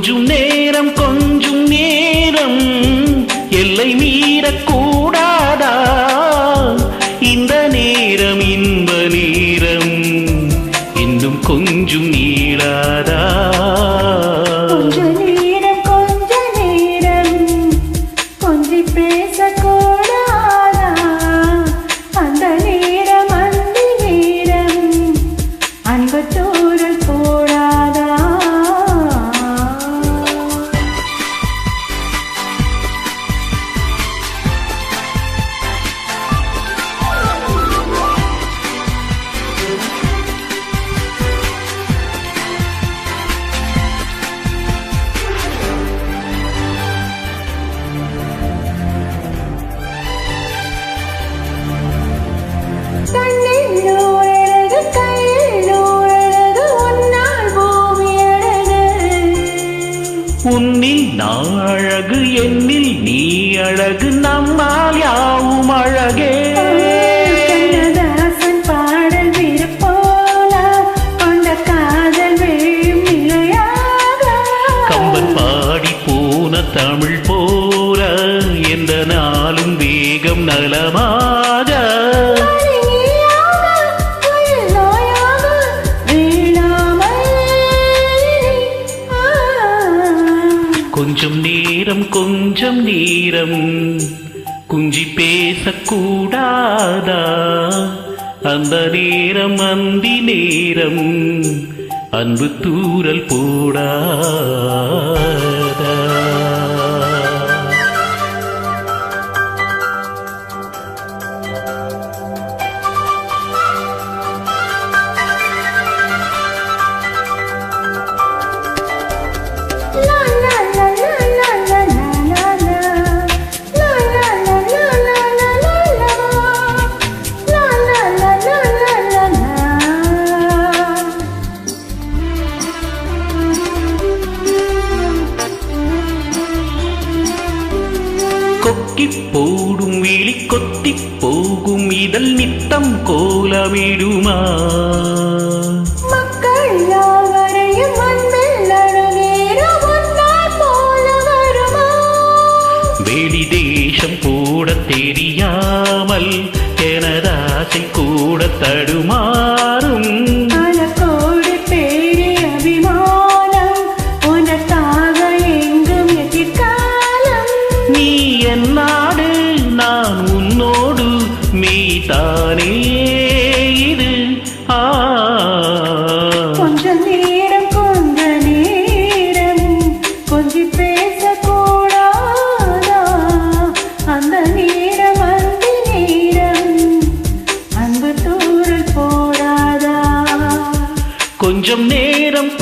கொஞ்சம் நேரம் எல்லை மீறக்கூடாதா? இந்த நேரம் இன்ப நேரம் இன்னும் கொஞ்சம் நீளாதா? கொஞ்ச நேரம் கொஞ்சி பேசக்கூடாதா? அந்த நேரம் அந்த நேரம் அன்பு தூரல் போடாதா? உன்னில் நான் அழகு, என்னில் நீ அழகு, நம்மால் யாவும் அழகே. கண்ணதாசன் பாடல் விருப்போல கொண்ட காதல் வேயும் நிலையாக, கம்பன் பாடி போன தமிழ் போல எந்த நாளும் வேகம் நலமாக. கொஞ்சம் நேரம் குஞ்சி பேசக்கூடாதா? அந்த நேரம் அந்தி நேரம் அன்பு தூரல் போடாதா? கொக்கிப் போடும் விழி கொத்திப் போகும் இதழ் நித்தம் கோலமிடுமா? மக்கள் யாவரையும் அன்பில் அழகேறும் உன்னால் போல வருமா? வெளி தேசம் போட தெரியாமல் எனதாசை கூட தடுமாறும். கோடி பேரி அபிமானம் உனக்காக எங்கும் எதிர்காலம். நீ என் நாடு, நான் உன்னோடு, மெய்தானே இது. கொஞ்ச நேரம் கொஞ்சி பேசக்கூடாதா? அந்த நேரம் அந்த நேரம் அன்பு தூரல் போடாதா? கொஞ்சம் நேரம்